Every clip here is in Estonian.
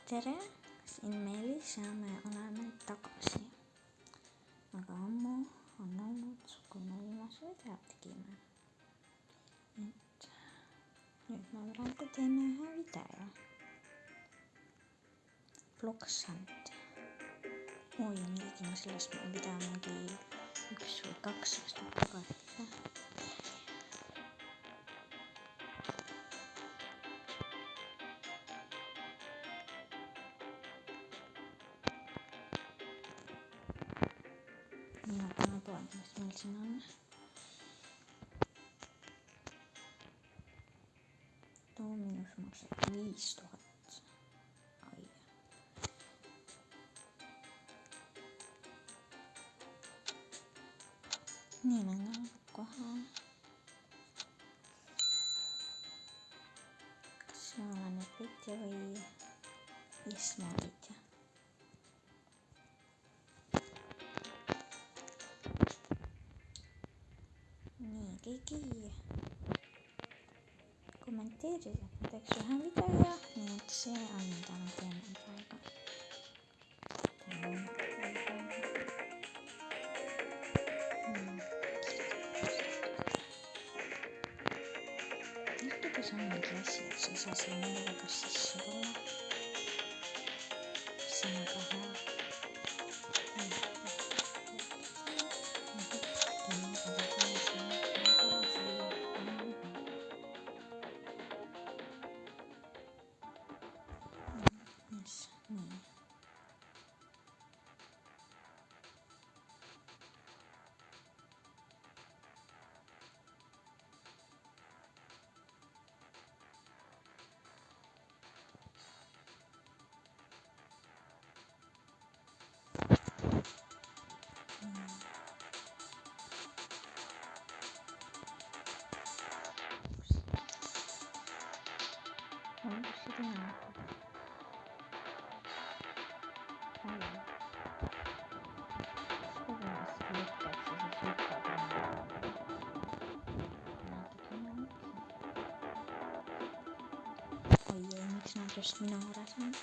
tere, siin Meelis ja me oleme tagasi. Väga ammu on olnud, kui me viimase videot tegime. Et nüüd me praegu teeme ühe video. Vlogsant. Oi, me tegime sellest video mingi 1 või 2 aastat tagasi. Nii, vaatame poodi, mis meil siin on. Dominus maksab 5000. Ai. Nii, me näeme kohe. Kas ma olen nüüd võitja või Isma võitja? Nii, keegi kommenteeris, et ma teeks ühe video, nii et see on, mida me teeme praegu. Kuidas on mingi asi, et sa ei saa siin endaga kas sisse tulla? See on väga hea. Nii. Oi ei, miks nad just minu juures on?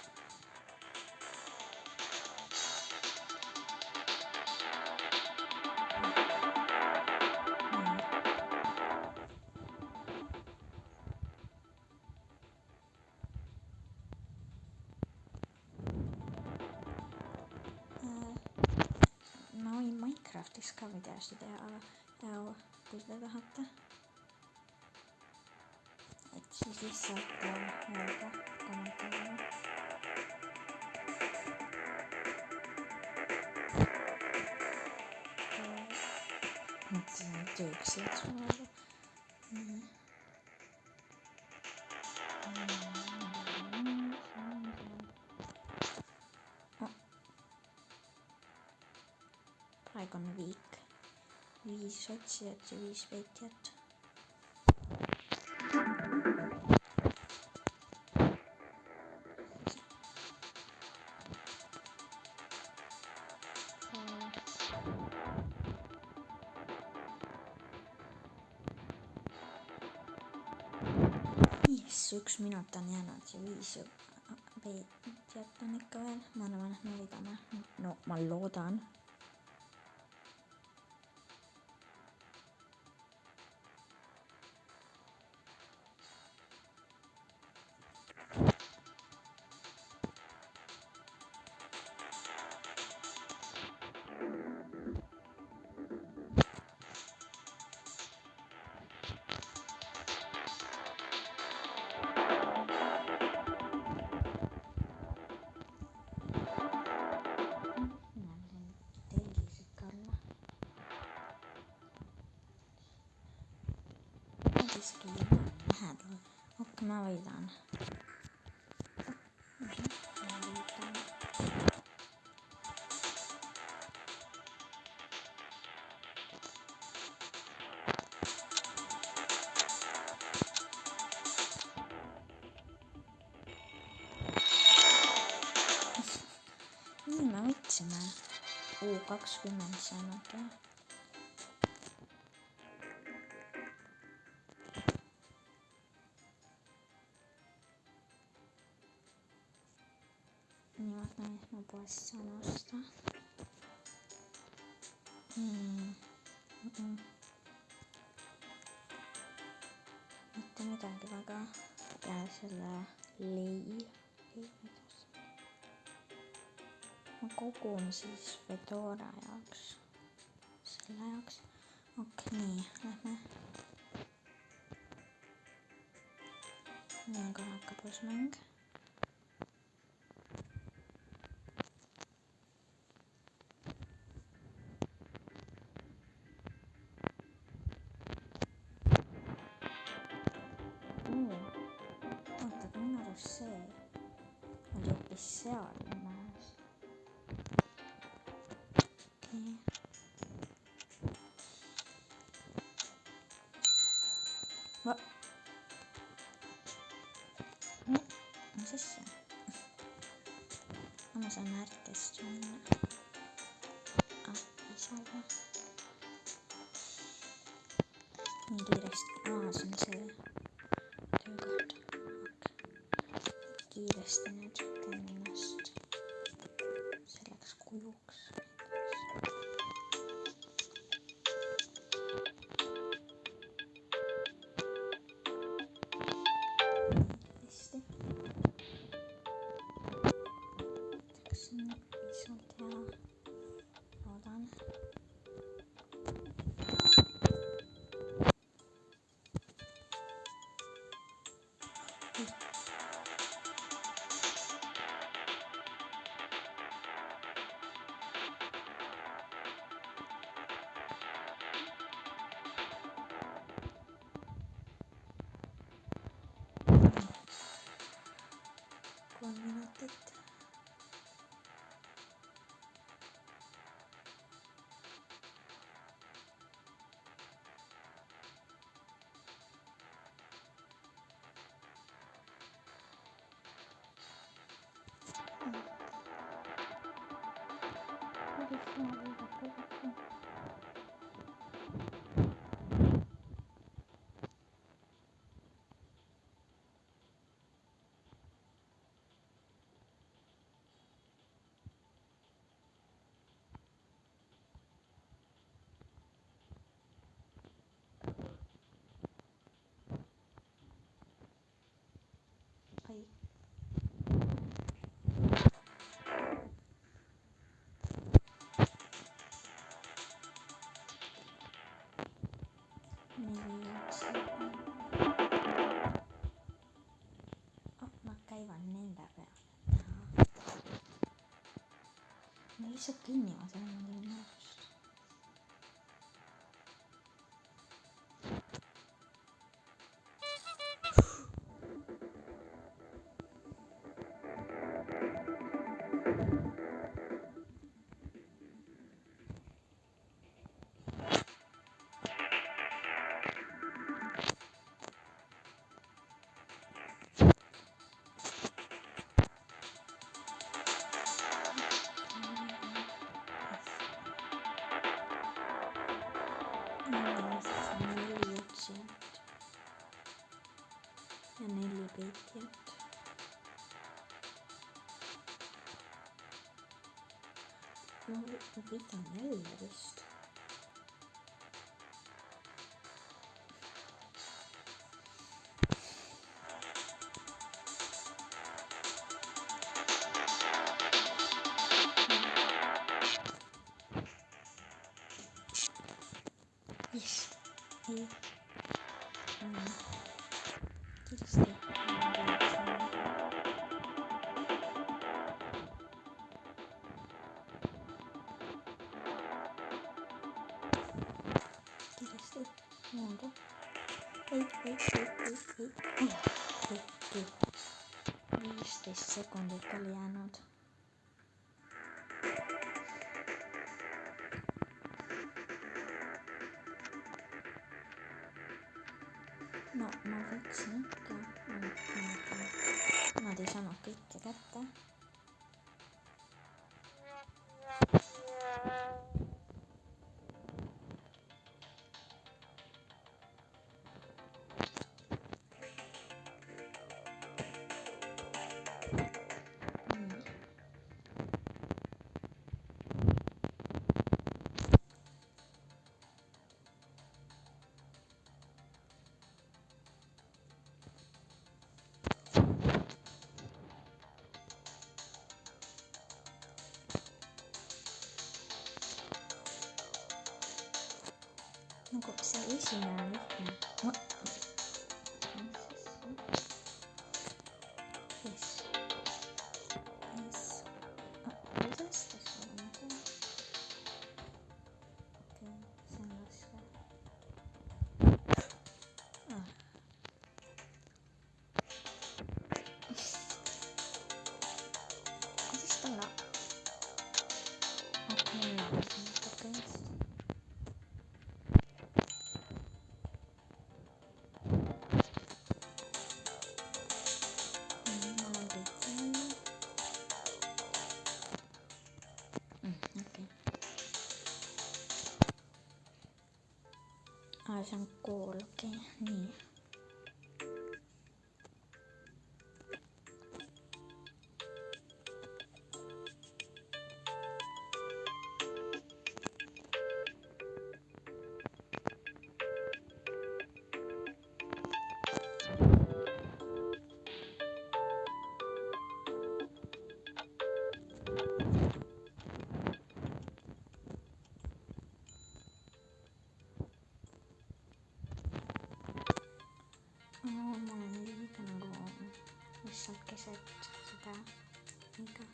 Ma võin Minecraftis ka videosid teha, ja kui te tahate. Et siis lihtsalt öelda kommentaarina. Mõtlesin, et tööks jääks mulle. Praegu on viik. 5 otsijat ja 5 võitjat. Yes, 1 minut on jäänud ja 5 võitjat on ikka veel. Ma arvan, et me võidame. No, ma loodan. Isegi lähedal. Okei, ma võidan. Nii, me võtsime. 20 saanud. nii, vaatame, mis ma poest saan osta. Mitte midagi väga peale selle leiva. Ma kogun siis Fedora jaoks, selle jaoks. okei, nii, lähme. nii, kohe hakkab uus mäng. oota, aga minu arust see oli hoopis seal minu arust. okei. mis asja? ma saan äärtest minna. ei saa või? nii kiiresti, see on see töökoht. kiiresti nüüd teen ennast selleks kujuks. hästi. kas see on piisavalt hea? loodan. kolm minutit. ai. ma käivan nende peale. ma lihtsalt kõnnivad seal minu arust. ja 4 peitjat. ma võidan jälle vist. Yes. ei. kiiresti. Mondo. Ei. 15 sekundit oli jäänud. no ma võtsin ikka. Nad ei saanud kõike kätte. see esimene on lihtne. Yes. Kuidas ta suunab? Okei, see on raske. Kuidas ta on? Okei. See on kool, okei, nii. Ma olen liiga nagu lihtsalt keset seda iga.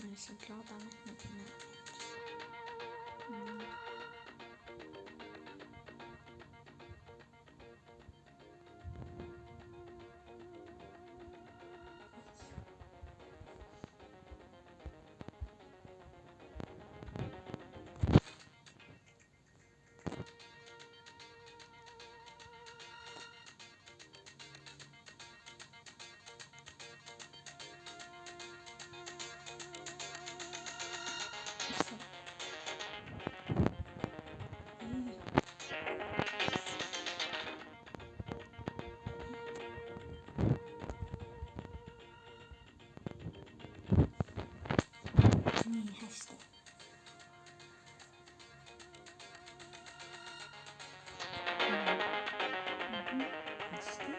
Lihtsalt loodan, et nad ei näe meid. Nii hästi. Hästi.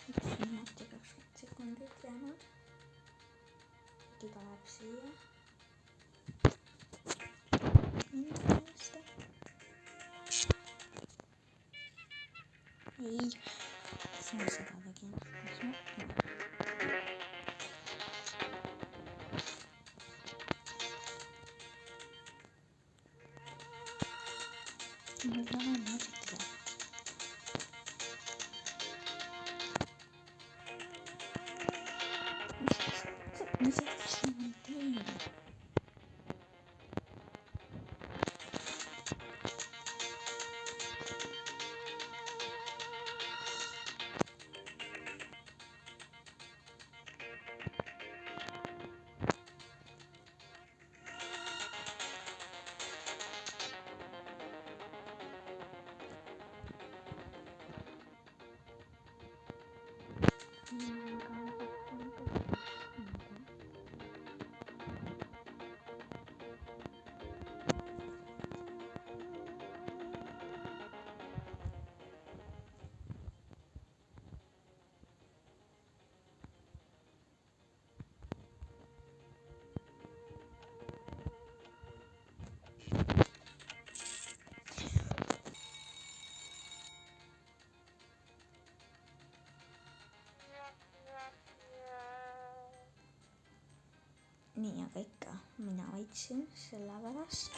1 minut ja 20 sekundit jäänud. Äkki tuleb siia. Hästi. Ei, see on seda tegin. Nüüd ma olen muusitada. Mis see on teinud? Nii, aga ikka mina võitsin sellepärast,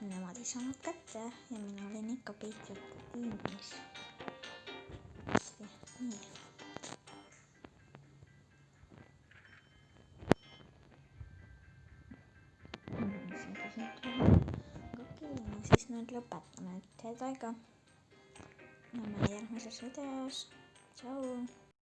nemad ei saanud kätte ja mina olin ikka peitjate tiimis. Hästi, nii. Siis nüüd lõpetame teiega. Näeme järgmises videos. Tšau!